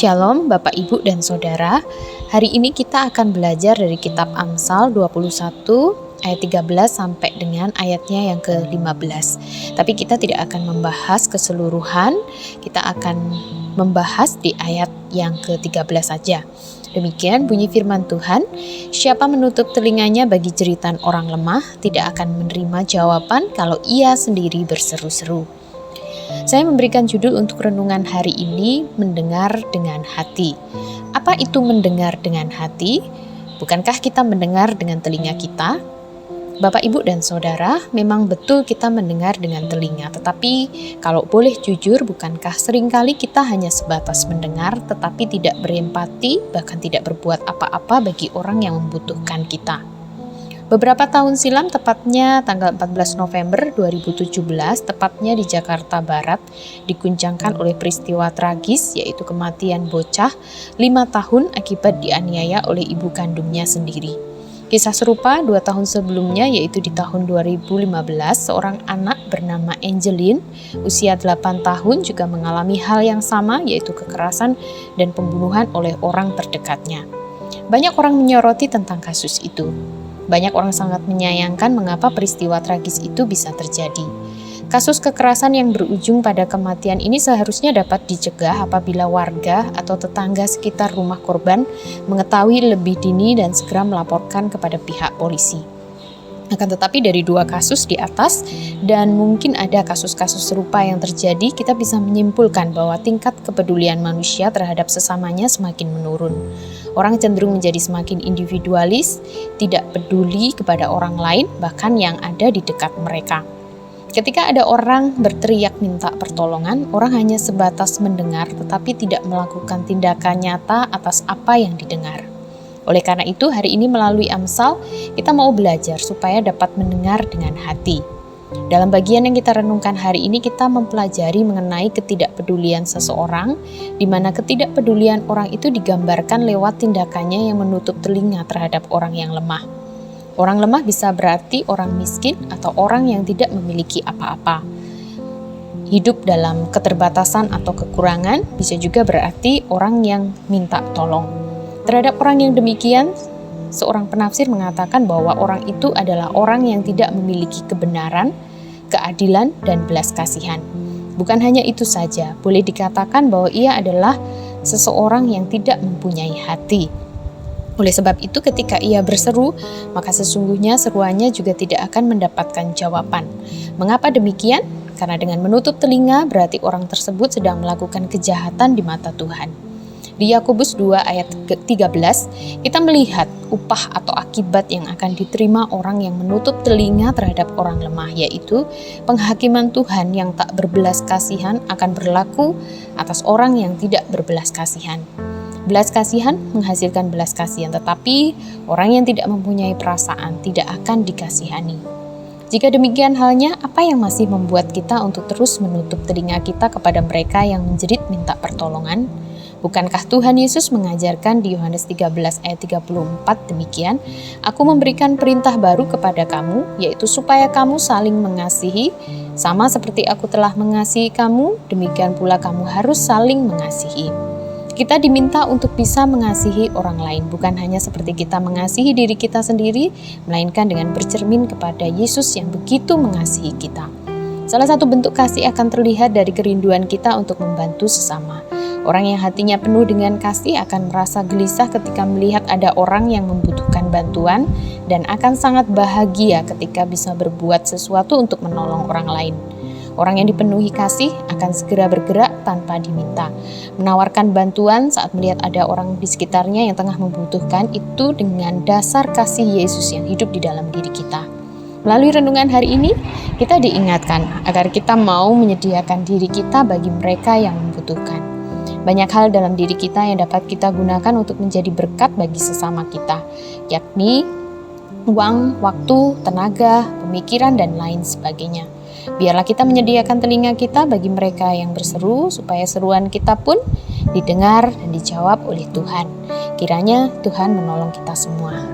Shalom Bapak Ibu dan Saudara. Hari ini kita akan belajar dari kitab Amsal 21 ayat 13 sampai dengan ayatnya yang ke-15. Tapi kita tidak akan membahas keseluruhan, kita akan membahas di ayat yang ke-13 saja. Demikian bunyi firman Tuhan, siapa menutup telinganya bagi jeritan orang lemah tidak akan menerima jawaban kalau ia sendiri berseru-seru. Saya memberikan judul untuk renungan hari ini, mendengar dengan hati. Apa itu mendengar dengan hati? Bukankah kita mendengar dengan telinga kita? Bapak, Ibu, dan Saudara, memang betul kita mendengar dengan telinga. Tetapi kalau boleh jujur, bukankah seringkali kita hanya sebatas mendengar tetapi tidak berempati, bahkan tidak berbuat apa-apa bagi orang yang membutuhkan kita? Beberapa tahun silam, tepatnya tanggal 14 November 2017, tepatnya di Jakarta Barat, diguncangkan oleh peristiwa tragis, yaitu kematian bocah 5 tahun akibat dianiaya oleh ibu kandungnya sendiri. Kisah serupa 2 tahun sebelumnya, yaitu di tahun 2015, seorang anak bernama Angeline, usia 8 tahun, juga mengalami hal yang sama, yaitu kekerasan dan pembunuhan oleh orang terdekatnya. Banyak orang menyoroti tentang kasus itu. Banyak orang sangat menyayangkan mengapa peristiwa tragis itu bisa terjadi. Kasus kekerasan yang berujung pada kematian ini seharusnya dapat dicegah apabila warga atau tetangga sekitar rumah korban mengetahui lebih dini dan segera melaporkan kepada pihak polisi. Akan tetapi dari 2 kasus di atas dan mungkin ada kasus-kasus serupa yang terjadi, kita bisa menyimpulkan bahwa tingkat kepedulian manusia terhadap sesamanya semakin menurun. Orang cenderung menjadi semakin individualis, tidak peduli kepada orang lain, bahkan yang ada di dekat mereka. Ketika ada orang berteriak minta pertolongan, orang hanya sebatas mendengar tetapi tidak melakukan tindakan nyata atas apa yang didengar. Oleh karena itu, hari ini melalui Amsal, kita mau belajar supaya dapat mendengar dengan hati. Dalam bagian yang kita renungkan hari ini, kita mempelajari mengenai ketidakpedulian seseorang, di mana ketidakpedulian orang itu digambarkan lewat tindakannya yang menutup telinga terhadap orang yang lemah. Orang lemah bisa berarti orang miskin atau orang yang tidak memiliki apa-apa. Hidup dalam keterbatasan atau kekurangan bisa juga berarti orang yang minta tolong. Terhadap orang yang demikian, seorang penafsir mengatakan bahwa orang itu adalah orang yang tidak memiliki kebenaran, keadilan, dan belas kasihan. Bukan hanya itu saja, boleh dikatakan bahwa ia adalah seseorang yang tidak mempunyai hati. Oleh sebab itu, ketika ia berseru, maka sesungguhnya seruannya juga tidak akan mendapatkan jawaban. Mengapa demikian? Karena dengan menutup telinga berarti orang tersebut sedang melakukan kejahatan di mata Tuhan. Di Yakobus 2 ayat ke-13, kita melihat upah atau akibat yang akan diterima orang yang menutup telinga terhadap orang lemah, yaitu penghakiman Tuhan yang tak berbelas kasihan akan berlaku atas orang yang tidak berbelas kasihan. Belas kasihan menghasilkan belas kasihan, tetapi orang yang tidak mempunyai perasaan tidak akan dikasihani. Jika demikian halnya, apa yang masih membuat kita untuk terus menutup telinga kita kepada mereka yang menjerit minta pertolongan? Bukankah Tuhan Yesus mengajarkan di Yohanes 13 ayat 34 demikian, "Aku memberikan perintah baru kepada kamu, yaitu supaya kamu saling mengasihi, sama seperti aku telah mengasihi kamu, demikian pula kamu harus saling mengasihi." Kita diminta untuk bisa mengasihi orang lain, bukan hanya seperti kita mengasihi diri kita sendiri, melainkan dengan bercermin kepada Yesus yang begitu mengasihi kita. Salah satu bentuk kasih akan terlihat dari kerinduan kita untuk membantu sesama. Orang yang hatinya penuh dengan kasih akan merasa gelisah ketika melihat ada orang yang membutuhkan bantuan dan akan sangat bahagia ketika bisa berbuat sesuatu untuk menolong orang lain. Orang yang dipenuhi kasih akan segera bergerak tanpa diminta. Menawarkan bantuan saat melihat ada orang di sekitarnya yang tengah membutuhkan itu dengan dasar kasih Yesus yang hidup di dalam diri kita. Melalui renungan hari ini, kita diingatkan agar kita mau menyediakan diri kita bagi mereka yang membutuhkan. Banyak hal dalam diri kita yang dapat kita gunakan untuk menjadi berkat bagi sesama kita, yakni uang, waktu, tenaga, pemikiran, dan lain sebagainya. Biarlah kita menyediakan telinga kita bagi mereka yang berseru, supaya seruan kita pun didengar dan dijawab oleh Tuhan. Kiranya Tuhan menolong kita semua.